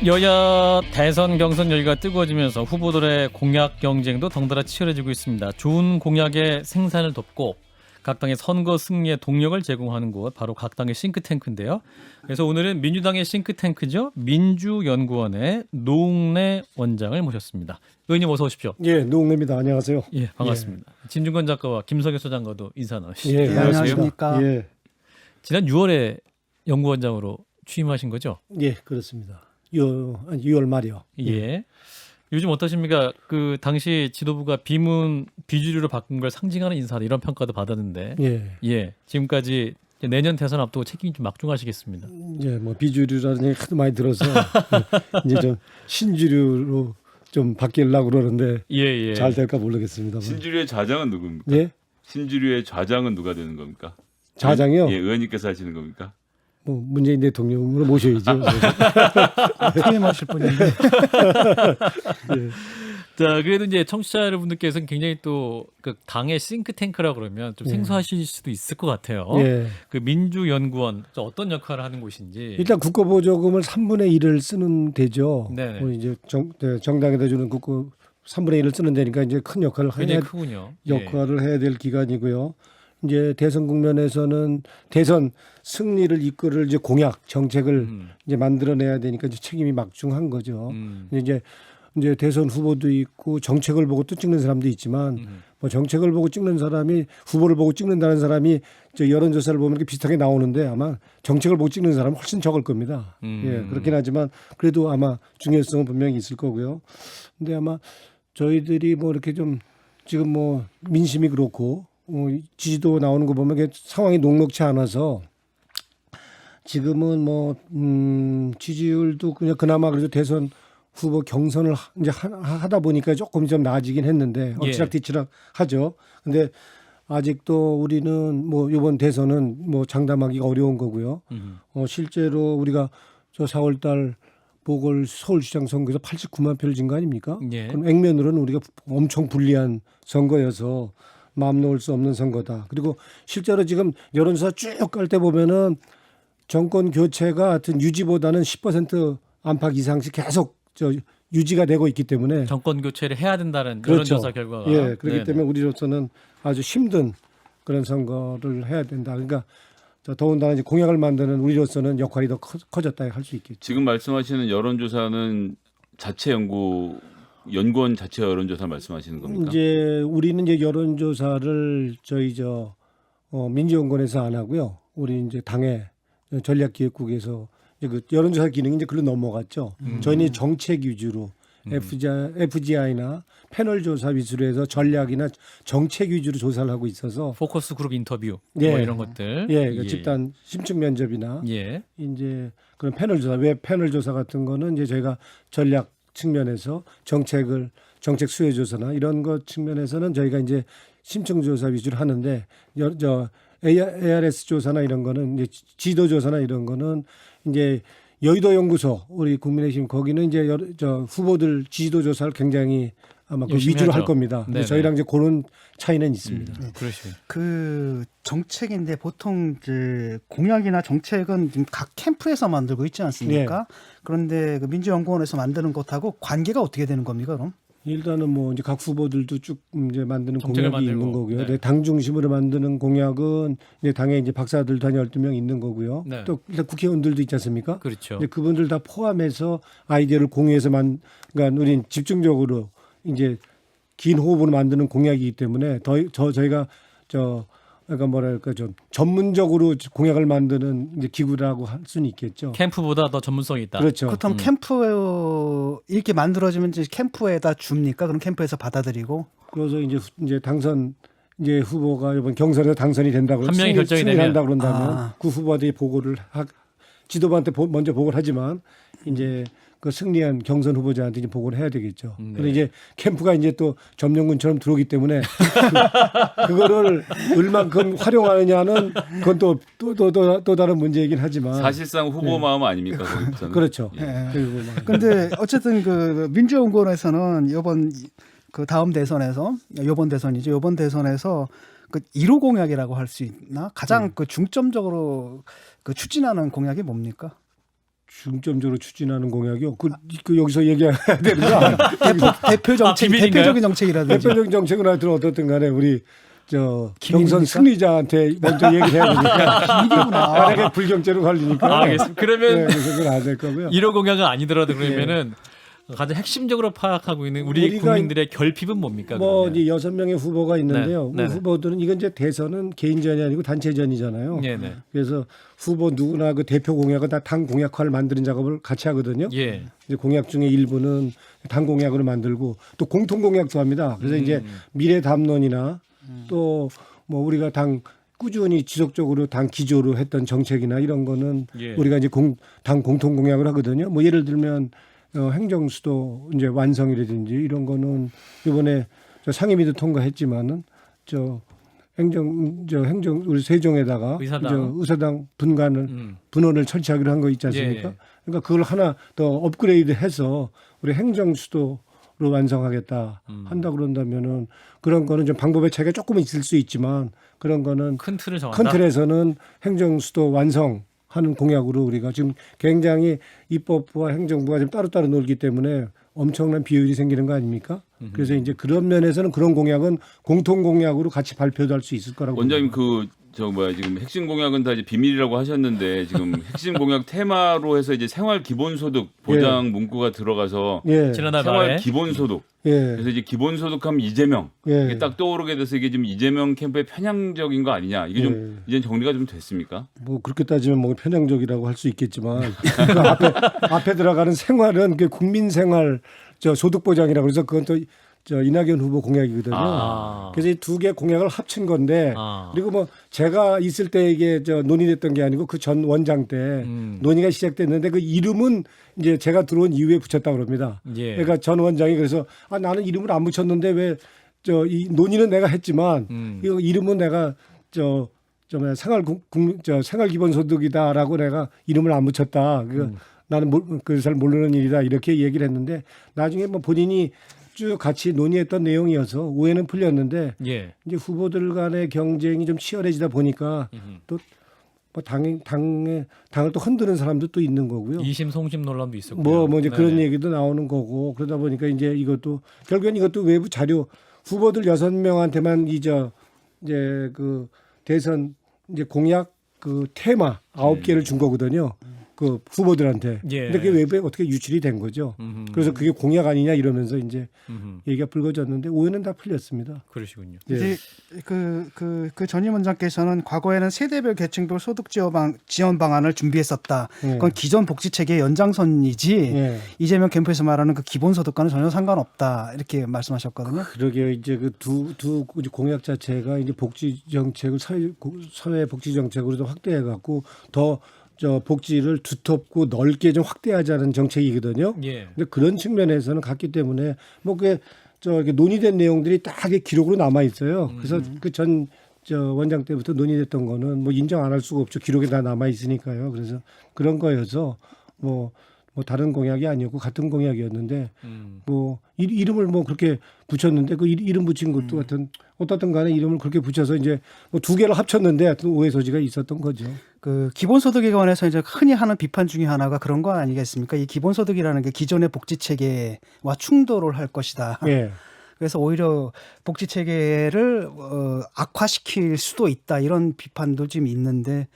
여야 대선 경선 열기가 뜨거워지면서 후보들의 공약 경쟁도 덩달아 치열해지고 있습니다. 좋은 공약의 생산을 돕고 각 당의 선거 승리에 동력을 제공하는 곳, 바로 각 당의 싱크탱크인데요. 그래서 오늘은 민주당의 싱크탱크죠. 민주연구원의 노웅래 원장을 모셨습니다. 의원님 어서 오십시오. 예, 노웅래입니다. 안녕하세요. 예, 반갑습니다. 진중권 작가와 김석엽 소장과도 인사 나누시죠. 예, 안녕하십니까. 예, 지난 6월에 연구원장으로 취임하신 거죠? 예, 그렇습니다. 6월 말이요. 예. 요즘 어떠십니까? 그 당시 지도부가 비문 비주류로 바꾼 걸 상징하는 인사다 이런 평가도 받았는데, 예, 지금까지 내년 대선 앞두고 책임이 좀 막중하시겠습니다. 예, 뭐 비주류라는 얘기 하도 많이 들어서 이제 좀 신주류로 좀 바뀌려고 그러는데 예. 잘 될까 모르겠습니다. 신주류의 좌장은 누굽니까? 예, 신주류의 좌장은 누가 되는 겁니까? 좌장이요. 예, 의원님께서 하시는 겁니까? 뭐 문재인 대통령으로 모셔야죠. 퇴임하실 분인데. 예, 자, 그래도 이제 청취자 여러분들께서는 굉장히 또 그 당의 싱크탱크라 그러면 좀 예. 생소하실 수도 있을 것 같아요. 예. 그 민주연구원 어떤 역할을 하는 곳인지. 일단 국고보조금을 3분의 1을 쓰는 데죠. 네네. 뭐 이제 정당에다 주는 국고 3분의 1을 쓰는 데니까 이제 큰 역할을 굉장히 해야 크군요. 역할을 해야 될 기간이고요. 이제 대선 국면에서는 대선 승리를 이끌을 이제 공약 정책을 이제 만들어내야 되니까 이제 책임이 막중한 거죠. 이제 대선 후보도 있고 정책을 보고 또 찍는 사람도 있지만 뭐 정책을 보고 찍는 사람이 후보를 보고 찍는다는 사람이 저 여론조사를 보면 이렇게 비슷하게 나오는데 아마 정책을 보고 찍는 사람은 훨씬 적을 겁니다. 예, 그렇긴 하지만 그래도 아마 중요성은 분명히 있을 거고요. 근데 아마 저희들이 뭐 이렇게 좀 지금 뭐 민심이 그렇고 지지도 나오는 거 보면 상황이 녹록치 않아서 지금은 뭐 지지율도 그냥 그나마 그래도 대선 후보 경선을 이제 하다 보니까 조금 좀 나아지긴 했는데 엎치락뒤치락 하죠. 근데 아직도 우리는 뭐 이번 대선은 뭐 장담하기가 어려운 거고요. 실제로 우리가 저 4월달 보궐 서울시장 선거에서 89만 표를 진 거 아닙니까? 예. 그럼 액면으로는 우리가 엄청 불리한 선거여서 마음 놓을 수 없는 선거다. 그리고 실제로 지금 여론조사 쭉 깔 때 보면은 정권 교체가 하여튼 유지보다는 10% 안팎 이상씩 계속 저 유지가 되고 있기 때문에 정권 교체를 해야 된다는 그렇죠. 여론조사 결과가. 예, 그렇기 네네. 때문에 우리로서는 아주 힘든 그런 선거를 해야 된다. 그러니까 더군다나 이제 공약을 만드는 우리로서는 역할이 더 커졌다 할 수 있겠죠. 지금 말씀하시는 여론조사는 자체 연구원 자체 여론조사 말씀하시는 겁니까? 이제 우리는 이제 여론조사를 저희 민주연구원에서 안 하고요. 우리 이제 당의 전략기획국에서 이제 그 여론조사 기능이 이제 글로 넘어갔죠. 저희는 정책 위주로 FGI나 패널 조사 위주로 해서 전략이나 정책 위주로 조사를 하고 있어서 포커스 그룹 인터뷰 예. 뭐 이런 것들. 예, 집단 심층 면접이나 예. 이제 그런 패널 조사, 웹 패널 조사 같은 거는 이제 저희가 전략 측면에서 정책 수요 조사나 이런 것 측면에서는 저희가 이제 심층 조사 위주로 하는데 ARS 조사나 이런 거는 이제 지도 조사나 이런 거는 이제 여의도 연구소 우리 국민의힘 거기는 이제 후보들 지지도 조사를 굉장히 아마 그 열심히 위주로 하죠. 할 겁니다. 근데 네네. 저희랑 이제 그런 차이는 있습니다. 그러시군요. 그 정책인데 보통 이제 공약이나 정책은 지금 각 캠프에서 만들고 있지 않습니까? 그런데 그 민주연구원에서 만드는 것하고 관계가 어떻게 되는 겁니까, 그럼? 일단은 뭐 이제 각 후보들도 쭉 이제 만드는 정책을 공약이 만들고, 있는 거고요. 네. 네, 당 중심으로 만드는 공약은 이제 당에 이제 박사들도 한 12명 있는 거고요. 네. 또 일단 국회의원들도 있지 않습니까? 그렇죠. 근데 그분들 다 포함해서 아이디어를 공유해서 그러니까 우린 집중적으로 이제 긴 호흡으로 만드는 공약이기 때문에 저희가 그러니까 뭐랄까 좀 전문적으로 공약을 만드는 이제 기구라고 할 수는 있겠죠. 캠프보다 더 전문성이 있다. 그렇죠. 그렇다면 캠프 이렇게 만들어지면 이제 캠프에다 줍니까? 그럼 캠프에서 받아들이고 그래서 이제 당선 이제 후보가 이번 경선에서 당선이 된다고 한 명이 결정이 되면. 한다 그런다면 아. 그 후보한테 보고를 지도부한테 먼저 보고를 하지만 이제 그 승리한 경선 후보자한테 이제 보고를 해야 되겠죠. 네. 그런데 이제 캠프가 이제 또 점령군처럼 들어오기 때문에 그거를 얼만큼 활용하느냐는 그건 또 다른 문제이긴 하지만 사실상 후보 마음 아닙니까? 거기서는? 그렇죠. 예. 그리고 근데 어쨌든 그 민주연구원에서는 이번 그 다음 대선에서 이번 대선에서 그 1호 공약이라고 할 수 있나? 가장 그 중점적으로 그 추진하는 공약이 뭡니까? 중점적으로 추진하는 공약이요. 그 여기서 얘기해야 되는 거 아니에요? 대표 정책, 비밀인가요? 대표적인 정책이라든지. 대표적인 정책은 하여튼 어떻든 간에 우리 저 기밀입니까? 경선 승리자한테 먼저 얘기를 해야 되니까 비밀이구나. 만약에 불경죄로 걸리니까 알겠습니다. 그러면 네, 그래서 그건 안 될 거고요. 이런 공약은 아니더라도 그러면은 가장 핵심적으로 파악하고 있는 우리 우리가 국민들의 결핍은 뭡니까? 뭐 그러면? 이제 6명의 후보가 있는데요. 네, 네. 후보들은 이건 이제 대선은 개인전이 아니고 단체전이잖아요. 네네. 그래서 후보 누구나 그 대표 공약은 다 당 공약화를 만드는 작업을 같이 하거든요. 예. 이제 공약 중에 일부는 당 공약으로 만들고 또 공통 공약도 합니다. 그래서 이제 미래 담론이나 또 뭐 우리가 당 꾸준히 지속적으로 당 기조로 했던 정책이나 이런 거는 예. 우리가 이제 당 공통 공약을 하거든요. 뭐 예를 들면 행정수도 이제 완성이라든지 이런 거는 이번에 저 상임위도 통과했지만은 저 행정 우리 세종에다가 의사당 분원을 설치하기로 한 거 있지 않습니까? 예. 그러니까 그걸 하나 더 업그레이드해서 우리 행정수도로 완성하겠다 한다 그런다면은 그런 거는 좀 방법의 차이가 조금은 있을 수 있지만 그런 거는 큰 틀을 정한다. 큰 틀에서는 행정수도 완성하는 공약으로 우리가 지금 굉장히 입법부와 행정부가 지금 따로따로 놀기 때문에 엄청난 비효율이 생기는 거 아닙니까? 그래서 이제 그런 면에서는 그런 공약은 공통 공약으로 같이 발표도 할 수 있을 거라고. 원장님 지금 핵심 공약은 다 이제 비밀이라고 하셨는데 지금 핵심 공약 테마로 해서 이제 생활 기본소득 보장 문구가 들어가서 예. 지난달 생활 말에 기본소득. 예. 그래서 이제 기본소득하면 이재명. 예. 이게 딱 떠오르게 돼서 이게 좀 이재명 캠프의 편향적인 거 아니냐. 이게 좀 이제 정리가 좀 됐습니까? 뭐 그렇게 따지면 뭐 편향적이라고 할 수 있겠지만 그 앞에 들어가는 생활은 그 국민생활 저 소득보장이라고 그래서 그건 또 저 이낙연 후보 공약이거든요. 그래서 이 두 개 공약을 합친 건데 그리고 뭐 제가 있을 때 이게 저 논의됐던 게 아니고 그 전 원장 때 논의가 시작됐는데 그 이름은 이제 제가 들어온 이후에 붙였다고 그럽니다. 예. 그러니까 전 원장이 그래서 나는 이름을 안 붙였는데 왜 저 이 논의는 내가 했지만 이거 이름은 내가 생활 기본소득이다라고 내가 이름을 안 붙였다. 나는 잘 모르는 일이다 이렇게 얘기를 했는데 나중에 뭐 본인이 쭉 같이 논의했던 내용이어서 오해는 풀렸는데 예. 이제 후보들 간의 경쟁이 좀 치열해지다 보니까 또 뭐 당을 또 흔드는 사람도 또 있는 거고요. 이심 송심 논란도 있었고. 뭐 이제 그런 얘기도 나오는 거고 그러다 보니까 이제 이것도 결국엔 이것도 외부 자료 후보들 6명한테만 이제 그 대선 이제 공약 그 테마 9개를 준 거거든요. 그 후보들한테. 예. 근데 그게 외부에 어떻게 유출이 된 거죠. 그래서 그게 공약 아니냐 이러면서 이제 얘기가 불거졌는데 오해는 다 풀렸습니다. 그러시군요. 예. 이제 그 전임 원장께서는 과거에는 세대별 계층별 소득 지원 방안을 준비했었다. 예. 그건 기존 복지 체계의 연장선이지 예. 이재명 캠프에서 말하는 그 기본 소득과는 전혀 상관없다 이렇게 말씀하셨거든요. 그러게요. 이제 그 두 공약 자체가 이제 복지 정책을 사회 복지 정책으로도 확대해 갖고 더 복지를 두텁고 넓게 좀 확대하자는 정책이거든요. 예. 근데 그런 측면에서는 같기 때문에 뭐 그게 이렇게 논의된 내용들이 딱 기록으로 남아 있어요. 그래서 그 전 원장 때부터 논의됐던 거는 뭐 인정 안 할 수가 없죠. 기록에 다 남아 있으니까요. 그래서 그런 거여서 뭐 다른 공약이 아니었고 같은 공약이었는데 뭐 이름을 뭐 그렇게 붙였는데 그 이름 붙인 것도 어떻든 간에 이름을 그렇게 붙여서 이제 뭐 두 개를 합쳤는데 하여튼 오해 소지가 있었던 거죠. 그 기본소득에 관해서 이제 흔히 하는 비판 중에 하나가 그런 거 아니겠습니까? 이 기본소득이라는 게 기존의 복지 체계와 충돌을 할 것이다. 예. 그래서 오히려 복지 체계를 악화시킬 수도 있다 이런 비판도 좀 있는데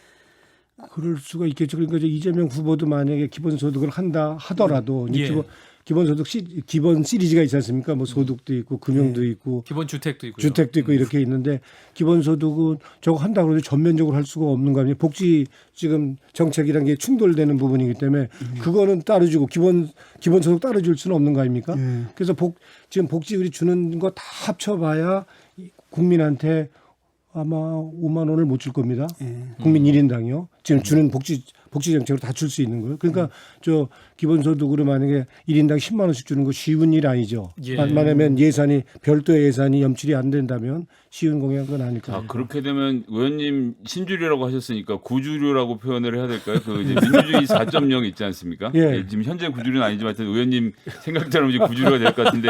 그럴 수가 있겠죠. 그러니까 이제 이재명 후보도 만약에 기본소득을 한다 하더라도 이제 예. 기본소득 기본 시리즈가 있지 않습니까? 뭐 소득도 있고 금융도 있고 기본 주택도 있고요. 주택도 있고 이렇게 있는데 기본소득은 저거 한다고 해도 전면적으로 할 수가 없는 거 아니에요. 복지 지금 정책이란 게 충돌되는 부분이기 때문에 그거는 따로주고 기본소득 따로줄 수는 없는 거 아닙니까? 그래서 지금 복지 우리 주는 거 다 합쳐봐야 국민한테 아마 5만 원을 못 줄 겁니다. 국민 1인당이요. 지금 주는 복지 정책으로 다 줄 수 있는 거예요. 그러니까 기본소득으로 만약에 1인당 10만 원씩 주는 거 쉬운 일 아니죠. 예. 만약에 별도의 예산이 염출이 안 된다면 쉬운 공약은 아닐 거예요. 그렇게 되면 의원님 신주류라고 하셨으니까 구주류라고 표현을 해야 될까요? 그 이제 민주주의 4.0 있지 않습니까? 예. 지금 현재 구주류는 아니지만 하여튼 의원님 생각처럼 이제 구주류가 될 것 같은데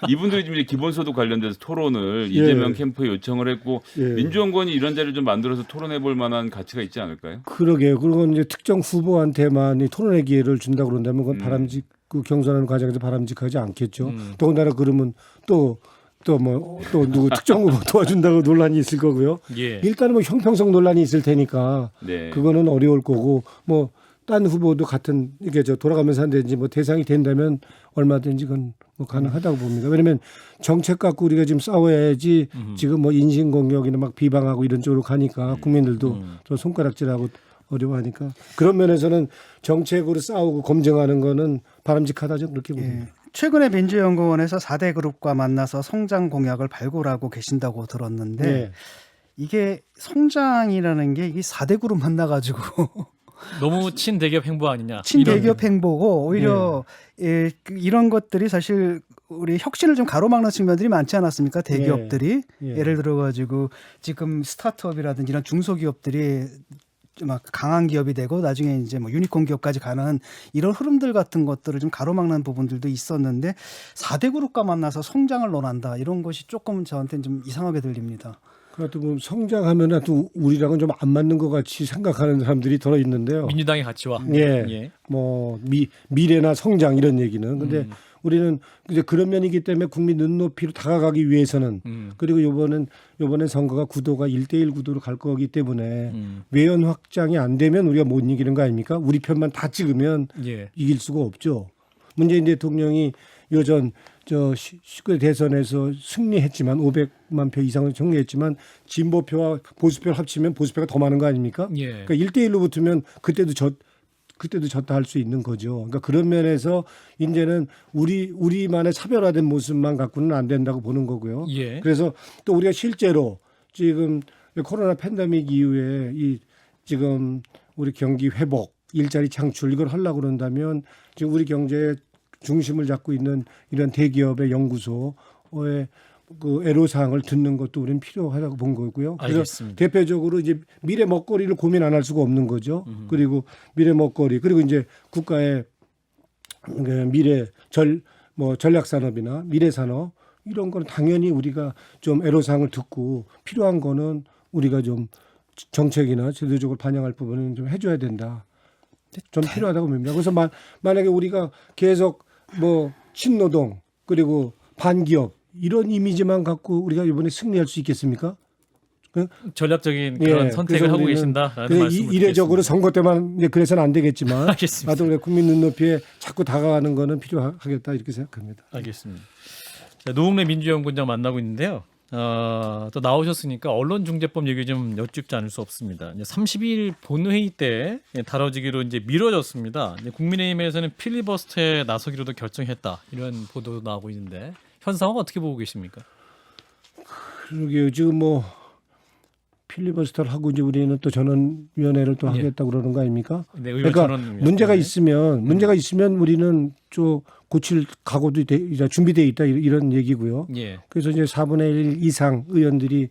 이분들이 지금 이제 기본소득 관련돼서 토론을 이재명 캠프에 요청을 했고 예. 민주연구원이 이런 자리를 좀 만들어서 토론해 볼 만한 가치가 있지 않을까요? 그러게요. 그리고 이제 특정 후보한테만 이 토론의 기회를 준다 그런다면 그건 그 경선하는 과정에서 바람직하지 않겠죠. 더군다나 그러면 또 누구 특정 후보 도와준다고 논란이 있을 거고요. 예. 일단은 뭐 형평성 논란이 있을 테니까 네. 그거는 어려울 거고 뭐 딴 후보도 같은 이게 돌아가면서 한다든지 뭐 대상이 된다면 얼마든지 그건 뭐 가능하다고 봅니다. 왜냐하면 정책 갖고 우리가 지금 싸워야지 지금 뭐 인신공격이나 막 비방하고 이런 쪽으로 가니까 국민들도 또 손가락질하고 어려워하니까 그런 면에서는 정책으로 싸우고 검증하는 거는 바람직하다 저는 그렇게 봅니다. 최근에 민주연구원에서 4대 그룹과 만나서 성장 공약을 발굴하고 계신다고 들었는데 네. 이게 성장이라는 게 이게 4대 그룹 만나가지고 너무 친대기업 행보 아니냐. 친대기업 행보고 오히려 이런 것들이 사실 우리 혁신을 좀 가로막는 측면들이 많지 않았습니까? 대기업들이 예. 예를 들어가지고 지금 스타트업이라든지 이런 중소기업들이 막 강한 기업이 되고 나중에 이제 뭐 유니콘 기업까지 가는 이런 흐름들 같은 것들을 좀 가로막는 부분들도 있었는데 4대 그룹과 만나서 성장을 논한다 이런 것이 조금 저한테는 좀 이상하게 들립니다. 그것도 뭐 성장하면 또 우리랑은 좀 안 맞는 것 같이 생각하는 사람들이 들어 있는데요. 민주당의 가치와. 예. 뭐 미래나 성장 이런 얘기는 근데 우리는 이제 그런 면이기 때문에 국민 눈높이로 다가가기 위해서는 그리고 요번엔 선거가 구도가 1대1 구도로 갈 거기 때문에 외연 확장이 안 되면 우리가 못 이기는 거 아닙니까? 우리 편만 다 찍으면 예. 이길 수가 없죠. 문재인 대통령이 요전 19대 대선에서 승리했지만 500만 표 이상을 정리했지만 진보표와 보수표를 합치면 보수표가 더 많은 거 아닙니까? 예. 그러니까 1대1로 붙으면 그때도 졌다 할 수 있는 거죠. 그러니까 그런 면에서 이제는 우리만의 차별화된 모습만 갖고는 안 된다고 보는 거고요. 예. 그래서 또 우리가 실제로 지금 코로나 팬데믹 이후에 이 지금 우리 경기 회복, 일자리 창출 이걸 하려고 그런다면 지금 우리 경제의 중심을 잡고 있는 이런 대기업의 연구소의 그 애로사항을 듣는 것도 우리는 필요하다고 본 거고요. 그래서 알겠습니다. 대표적으로 이제 미래 먹거리를 고민 안 할 수가 없는 거죠. 그리고 미래 먹거리 그리고 이제 국가의 미래 전략 산업이나 미래 산업 이런 거는 당연히 우리가 좀 애로사항을 듣고 필요한 거는 우리가 좀 정책이나 제도적으로 반영할 부분은 좀 해줘야 된다. 좀 필요하다고 봅니다. 그래서 만약에 우리가 계속 뭐 친노동 그리고 반기업 이런 이미지만 갖고 우리가 이번에 승리할 수 있겠습니까? 전략적인 그런 선택을 하고 계신다라는 말씀을 이례적으로 드리겠습니다. 선거 때만 이제 그래서는 안 되겠지만 알겠습니다. 나도 우리 국민 눈높이에 자꾸 다가가는 거는 필요하겠다 이렇게 생각합니다. 알겠습니다. 자, 노웅래 민주연구원장 만나고 있는데요. 또 나오셨으니까 언론중재법 얘기 좀 여쭙지 않을 수 없습니다. 이제 30일 본회의 때 다뤄지기로 이제 미뤄졌습니다. 이제 국민의힘에서는 필리버스터에 나서기로도 결정했다 이런 보도도 나오고 있는데 현 상황 어떻게 보고 계십니까? 그러게요. 지금 뭐 필리버스터를 하고 이제 우리는 또 전원위원회를 또 하겠다고 그러는 거 아닙니까? 네, 의원 그러니까 전원위원회. 문제가 있으면 우리는 좀 고칠 각오도 이제 준비돼 있다 이런 얘기고요. 예. 그래서 이제 4분의 1 이상 의원들이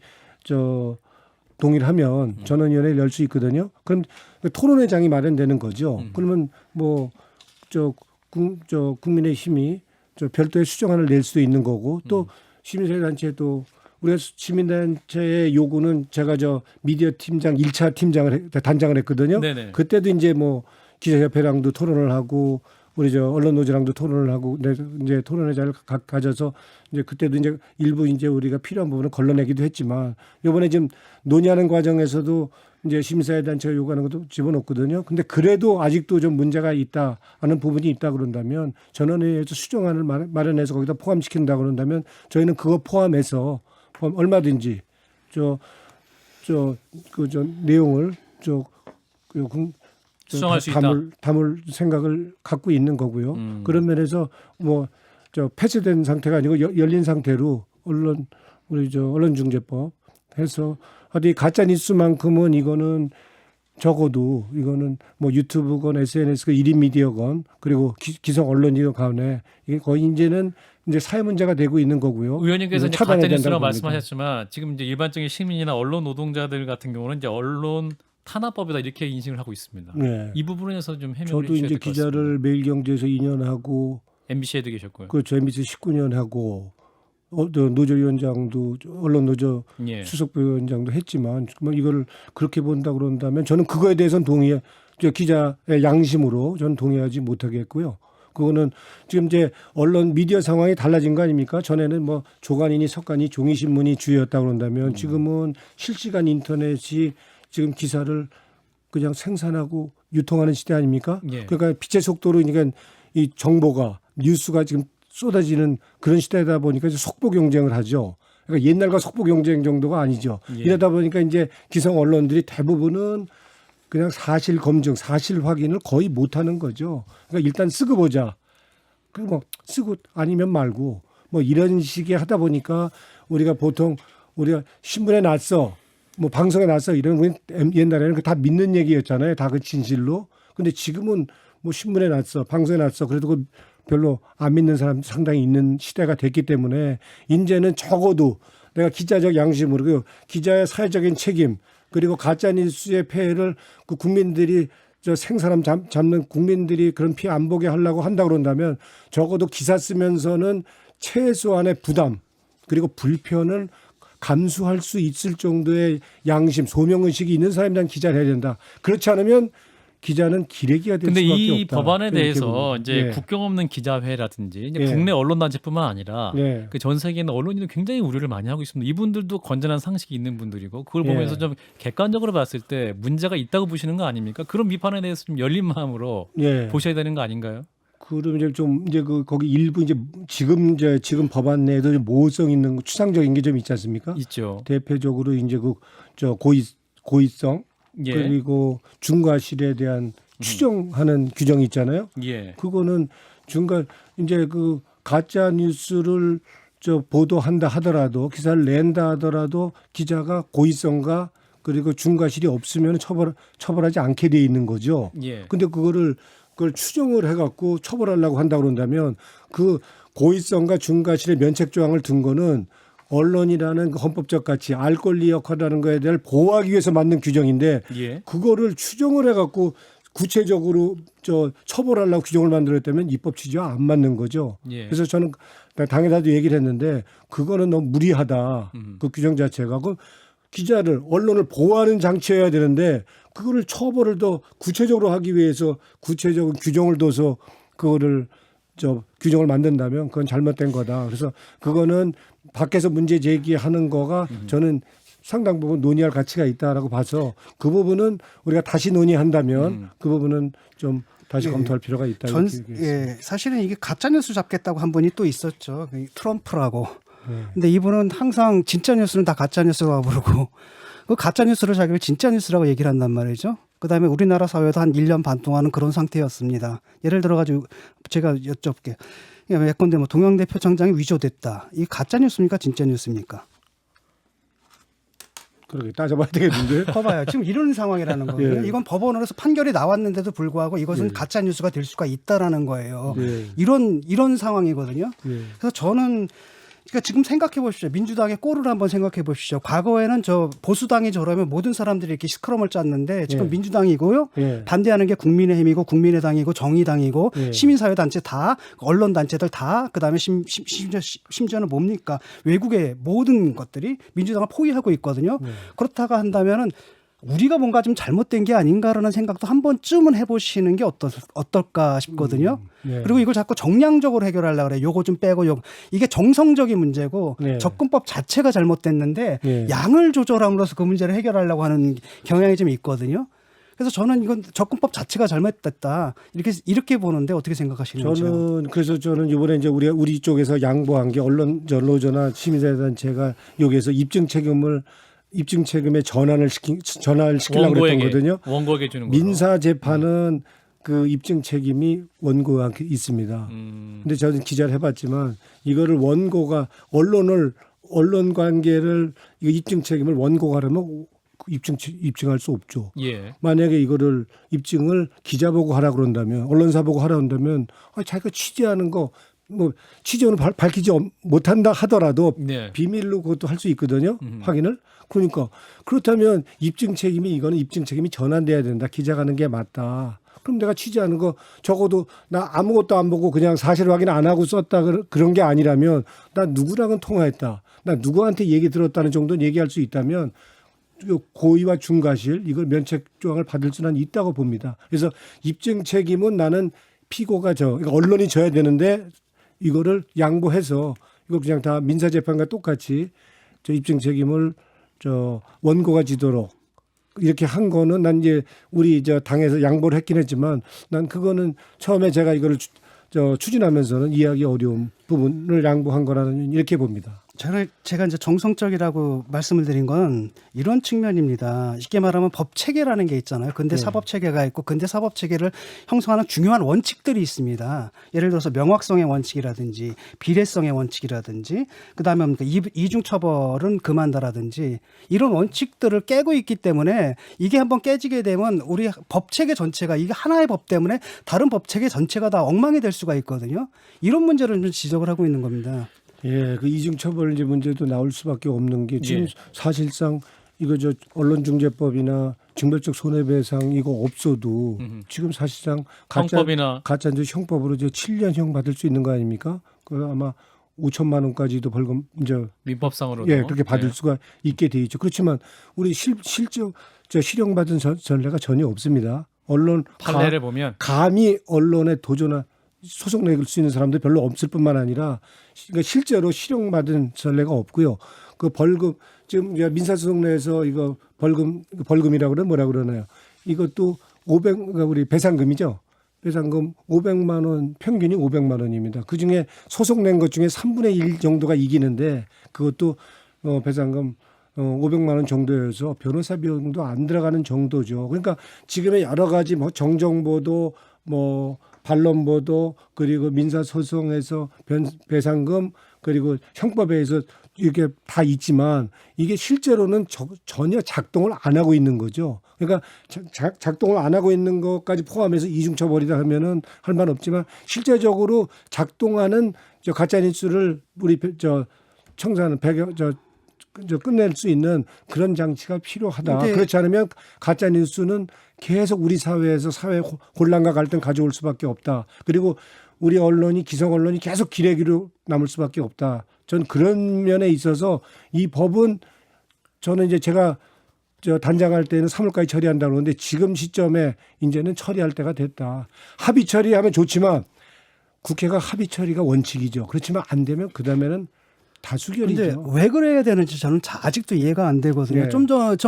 동의를 하면 전원위원회를 열 수 있거든요. 그럼 토론회장이 마련되는 거죠. 그러면 뭐 국민의힘이 별도의 수정안을 낼 수도 있는 거고 또 시민사회단체도 우리가 시민단체의 요구는 제가 미디어 팀장 1차 단장을 했거든요. 네네. 그때도 이제 뭐 기자협회랑도 토론을 하고 우리 언론노조랑도 토론을 하고 이제 토론회장을 가져서 이제 그때도 이제 일부 이제 우리가 필요한 부분을 걸러내기도 했지만 이번에 지금 논의하는 과정에서도 이제 시민사회단체가 요구하는 것도 집어넣거든요. 근데 그래도 아직도 좀 문제가 있다 하는 부분이 있다 그런다면 전원회의에서 수정안을 마련해서 거기다 포함시킨다 그런다면 저희는 그거 포함해서 얼마든지 내용을 수정할 수 있다. 담을 생각을 갖고 있는 거고요. 그런 면에서 뭐 폐쇄된 상태가 아니고 열린 상태로 언론중재법 해서 어디 가짜 뉴스만큼은 이거는 적어도 이거는 뭐 유튜브건 SNS건 1인 미디어건 그리고 기성 언론이건 간에 이게 거의 이제는 이제 사회 문제가 되고 있는 거고요. 의원님께서 이제 차단해야 가짜뉴스라고 된다고 봅니다. 말씀하셨지만 지금 이제 일반적인 시민이나 언론 노동자들 같은 경우는 이제 언론 탄압법이다 이렇게 인식을 하고 있습니다. 네. 이 부분에서 좀 해명을 저도 해주셔야 이제 될 것 같습니다. 기자를 매일경제에서 2년 하고 MBC에도 계셨고요. 그렇죠. MBC 19년 하고 노조위원장도 언론 노조 예. 수석부위원장도 했지만 정말 이걸 그렇게 본다 그런다면 저는 그거에 대해서는 동의해. 저 기자의 양심으로 저는 동의하지 못하겠고요. 그거는 지금 이제 언론 미디어 상황이 달라진 거 아닙니까? 전에는 뭐 조간이니 석간이 종이신문이 주였다 그런다면 지금은 실시간 인터넷이 지금 기사를 그냥 생산하고 유통하는 시대 아닙니까? 예. 그러니까 빛의 속도로 그러니까 이 정보가 뉴스가 지금 쏟아지는 그런 시대다 보니까 이제 속보 경쟁을 하죠. 그러니까 옛날과 속보 경쟁 정도가 아니죠. 예. 이러다 보니까 이제 기성 언론들이 대부분은 그냥 사실 검증, 사실 확인을 거의 못 하는 거죠. 그러니까 일단 쓰고 보자. 그리고 뭐 쓰고 아니면 말고 뭐 이런 식의 하다 보니까 우리가 보통 우리가 신문에 났어. 뭐 방송에 났어. 이런 건 옛날에는 다 믿는 얘기였잖아요. 다 그 진실로. 근데 지금은 뭐 신문에 났어. 방송에 났어. 그래도 그 별로 안 믿는 사람 상당히 있는 시대가 됐기 때문에 이제는 적어도 내가 기자적 양심으로 그 기자의 사회적인 책임 그리고 가짜뉴스의 폐해를 그 국민들이 저 생사람 잡는 국민들이 그런 피해 안 보게 하려고 한다 그런다면 적어도 기사 쓰면서는 최소한의 부담 그리고 불편을 감수할 수 있을 정도의 양심, 소명의식이 있는 사람이 난 기자를 해야 된다. 그렇지 않으면 기자는 기레기가 될 근데 수밖에 이 없다. 법안에 이렇게 대해서 봅니다. 이제 예. 국경 없는 기자회라든지 이제 예. 국내 언론단체뿐만 아니라 예. 그 전 세계 있는 언론인들 굉장히 우려를 많이 하고 있습니다. 이분들도 건전한 상식이 있는 분들이고 그걸 보면서 예. 좀 객관적으로 봤을 때 문제가 있다고 보시는 거 아닙니까? 그런 비판에 대해서 좀 열린 마음으로 예. 보셔야 되는 거 아닌가요? 그럼 이제 좀 이제 그 거기 일부 이제 지금 법안 내에도 좀 모호성 있는 추상적인 게 좀 있지 않습니까? 있죠. 대표적으로 이제 그 저 고의성 예. 그리고 중과실에 대한 추정하는 규정이 있잖아요. 예. 그거는 이제 그 가짜 뉴스를 저 보도한다 하더라도 기사를 낸다 하더라도 기자가 고의성과 그리고 중과실이 없으면 처벌하지 않게 돼 있는 거죠. 예. 근데 그걸 추정을 해갖고 처벌하려고 한다 그런다면 그 고의성과 중과실의 면책 조항을 둔 거는 언론이라는 그 헌법적 가치, 알 권리 역할이라는 거에 대해 보호하기 위해서 만든 규정인데 예. 그거를 추정을 해갖고 구체적으로 저 처벌하려고 규정을 만들었다면 입법 취지와 안 맞는 거죠. 예. 그래서 저는 당에다도 얘기를 했는데 그거는 너무 무리하다. 그 규정 자체가 그 기자를 언론을 보호하는 장치여야 되는데 그거를 처벌을 더 구체적으로 하기 위해서 구체적인 규정을 둬서 그거를 규정을 만든다면 그건 잘못된 거다. 그래서 그거는 밖에서 문제 제기하는 거가 저는 상당 부분 논의할 가치가 있다라고 봐서 그 부분은 우리가 다시 논의한다면 그 부분은 좀 다시 검토할 필요가 있다. 예, 사실은 이게 가짜 뉴스 잡겠다고 한 분이 또 있었죠. 트럼프라고. 근데 이분은 항상 진짜 뉴스는 다 가짜 뉴스라고 부르고 그 가짜 뉴스를 자기를 진짜 뉴스라고 얘기를 한단 말이죠. 그다음에 우리나라 사회도 한 1년 반 동안은 그런 상태였습니다. 예를 들어 가지고 제가 여쭤볼게요. 예컨대 뭐 동양대 표창장이 위조됐다. 이 가짜 뉴스입니까? 진짜 뉴스입니까? 그렇게 따져봐야 되겠는데. 봐봐요. 지금 이런 상황이라는 거예요. 예. 이건 법원으로서 판결이 나왔는데도 불구하고 이것은 예. 가짜 뉴스가 될 수가 있다라는 거예요. 예. 이런 상황이거든요. 예. 그래서 저는 그러니까 지금 생각해 보십시오. 민주당의 꼴을 한번 생각해 보십시오. 과거에는 저 보수당이 저러면 모든 사람들이 이렇게 시크럼을 짰는데 지금 예. 민주당이고요. 예. 반대하는 게 국민의힘이고 국민의당이고 정의당이고 예. 시민사회단체 다 언론단체들 다 그다음에 심지어는 뭡니까 외국의 모든 것들이 민주당을 포위하고 있거든요. 그렇다가 한다면은 우리가 뭔가 좀 잘못된 게 아닌가라는 생각도 한 번쯤은 해보시는 게 어떨까 싶거든요. 네. 그리고 이걸 자꾸 정량적으로 해결하려고 그래. 요거 좀 빼고 요거. 이게 정성적인 문제고 네. 접근법 자체가 잘못됐는데 네. 양을 조절함으로써 그 문제를 해결하려고 하는 경향이 좀 있거든요. 그래서 저는 이건 접근법 자체가 잘못됐다. 이렇게 보는데 어떻게 생각하시는지요? 저는 이번에 이제 우리 쪽에서 양보한 게 언론노조나 시민사회단체가 여기에서 입증 책임의 전환을 시키려고 그랬던 거거든요. 원고에게 주는 거죠. 민사 재판은 그 입증 책임이 원고한테 있습니다. 근데 저는 기자를 해봤지만 이거를 원고가 언론 관계를 이거 입증 책임을 원고가 하려면 입증할 수 없죠. 예. 만약에 이거를 입증을 기자 보고 하라 그런다면 언론사 보고 하라 그런다면 자기가 취재하는 거 뭐 취재원을 밝히지 못한다 하더라도 네. 비밀로 그것도 할 수 있거든요. 확인을. 그러니까 그렇다면 입증 책임이 전환돼야 된다. 기자가 하는 게 맞다. 그럼 내가 취재하는 거 적어도 나 아무것도 안 보고 그냥 사실 확인 안 하고 썼다 그런 게 아니라면 나 누구랑은 통화했다. 나 누구한테 얘기 들었다는 정도는 얘기할 수 있다면 고의와 중과실 이걸 면책 조항을 받을 수는 있다고 봅니다. 그래서 입증 책임은 나는 피고가 그러니까 언론이 져야 되는데 이거를 양보해서 이거 그냥 다 민사재판과 똑같이 입증 책임을 원고가 지도록 이렇게 한 거는 난 이제 우리 당에서 양보를 했긴 했지만 난 그거는 처음에 제가 이거를 추진하면서는 이해하기 어려운 부분을 양보한 거라는 이렇게 봅니다. 제가 이제 정성적이라고 말씀을 드린 건 이런 측면입니다. 쉽게 말하면 법 체계라는 게 있잖아요. 근대 사법 체계가 있고 근대 사법 체계를 형성하는 중요한 원칙들이 있습니다. 예를 들어서 명확성의 원칙이라든지 비례성의 원칙이라든지 그다음에 이중 처벌은 금한다라든지 이런 원칙들을 깨고 있기 때문에 이게 한번 깨지게 되면 우리 법 체계 전체가 이게 하나의 법 때문에 다른 법 체계 전체가 다 엉망이 될 수가 있거든요. 이런 문제를 좀 지적을 하고 있는 겁니다. 예, 그 이중처벌 이제 문제도 나올 수밖에 없는 게 지금 사실상 이거 언론중재법이나 징벌적 손해배상 이거 없어도 지금 사실상 가짜 이제 형법으로 이제 7년형 받을 수 있는 거 아닙니까? 그 아마 5천만 원까지도 벌금 이제 민법상으로도 그렇게 받을 수가 있게 돼 있죠. 그렇지만 우리 실적 실형받은 전례가 전혀 없습니다. 언론 판례를 보면 감히 언론에 도전한 소송 낼 수 있는 사람들 별로 없을 뿐만 아니라 그러니까 실제로 실형받은 전례가 없고요. 그 벌금 지금 민사소송 내에서 이거 벌금이라고 그러면 뭐라 그러나요? 이것도 그러니까 우리 배상금이죠. 배상금 500만 원 평균이 500만 원입니다. 그중에 소송 낸 것 중에 3분의 1 정도가 이기는데 그것도 배상금 500만 원 정도여서 변호사 비용도 안 들어가는 정도죠. 그러니까 지금의 여러 가지 뭐 정정보도 반론보도 그리고 민사소송에서 배상금 그리고 형법에 의해서 이렇게 다 있지만 이게 실제로는 전혀 작동을 안 하고 있는 거죠. 그러니까 작동을 안 하고 있는 것까지 포함해서 이중처벌이다 하면은 할 말 없지만 실제적으로 작동하는 가짜 뉴스를 우리 청사는 끝낼 수 있는 그런 장치가 필요하다. 그렇지 않으면 가짜 뉴스는 계속 우리 사회에서 사회 혼란과 갈등 가져올 수밖에 없다. 그리고 우리 언론이 기성 언론이 계속 기레기로 남을 수밖에 없다. 전 그런 면에 있어서 이 법은 저는 이제 제가 단장할 때는 3월까지 처리한다고 그러는데 지금 시점에 이제는 처리할 때가 됐다. 합의 처리하면 좋지만 국회가 합의 처리가 원칙이죠. 그렇지만 안 되면 그다음에는 다수결이죠. 근데 왜 그래야 되는지 저는 아직도 이해가 안 되거든요. 네. 좀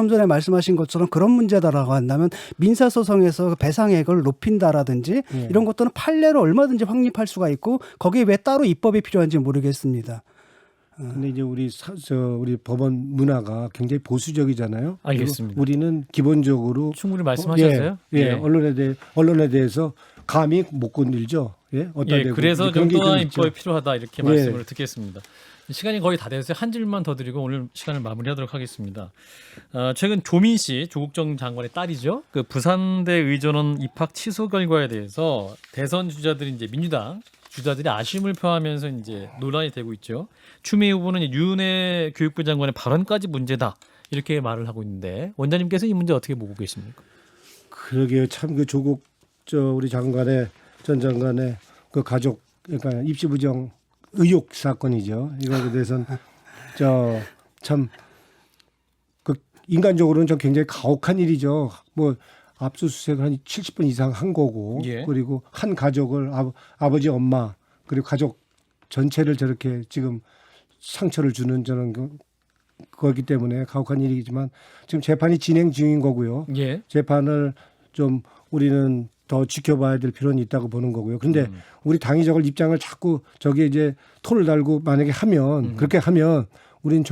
전에 말씀하신 것처럼 그런 문제다라고 한다면 민사소송에서 배상액을 높인다라든지 이런 것들은 판례로 얼마든지 확립할 수가 있고 거기에 왜 따로 입법이 필요한지 모르겠습니다. 근데 이제 우리 법원 문화가 굉장히 보수적이잖아요. 알겠습니다. 우리는 기본적으로 충분히 말씀하셨어요. 언론에 대해서 감히 못 건들죠. 그래서 좀 또한 입법이 필요하다 이렇게 예. 말씀을 듣겠습니다. 시간이 거의 다 됐어요. 한 줄만 더 드리고 오늘 시간을 마무리하도록 하겠습니다. 최근 조민 씨 조국 전 장관의 딸이죠. 그 부산대 의전원 입학 취소 결과에 대해서 대선 주자들이 이제 민주당 주자들이 아쉬움을 표하면서 이제 논란이 되고 있죠. 추미애 후보는 윤해 교육부 장관의 발언까지 문제다 이렇게 말을 하고 있는데 원장님께서 이 문제 어떻게 보고 계십니까? 그러게요. 참 그 조국 우리 전 장관의 그 가족 그러니까 입시 부정 의혹 사건이죠. 이거에 대해서는 참 그 인간적으로는 좀 굉장히 가혹한 일이죠. 뭐 압수수색을 한 70분 이상 한 거고 그리고 한 가족을 아버지 엄마 그리고 가족 전체를 저렇게 지금 상처를 주는 저런 거기 때문에 가혹한 일이지만 지금 재판이 진행 중인 거고요. 재판을 좀 우리는 더 지켜봐야 될 필요는 있다고 보는 거고요. 그런데 우리 당이 저걸 입장을 자꾸 저기에 이제 토를 달고 만약에 하면 그렇게 하면 우리는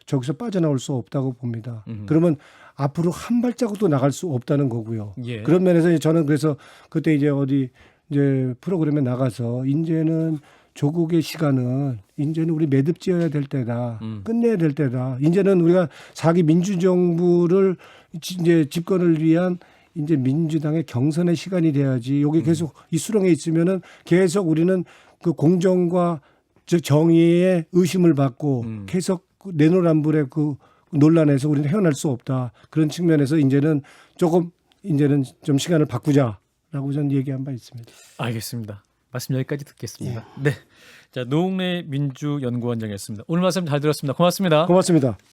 저기서 빠져나올 수 없다고 봅니다. 그러면 앞으로 한 발자국도 나갈 수 없다는 거고요. 그런 면에서 저는 그래서 그때 이제 어디 이제 프로그램에 나가서 이제는 조국의 시간은 이제는 우리 매듭지어야 될 때다. 끝내야 될 때다. 이제는 우리가 4기 민주정부를 이제 집권을 위한 이제 민주당의 경선의 시간이 돼야지. 여기 계속 이 수렁에 있으면은 계속 우리는 그 공정과 정의의 의심을 받고 계속 내노란불의 그 논란에서 우리는 헤어날 수 없다. 그런 측면에서 이제는 좀 시간을 바꾸자. 저는 얘기한 바 있습니다. 알겠습니다. 말씀 여기까지 듣겠습니다. 네. 자, 노웅래 민주연구원장이었습니다. 오늘 말씀 잘 들었습니다. 고맙습니다. 고맙습니다.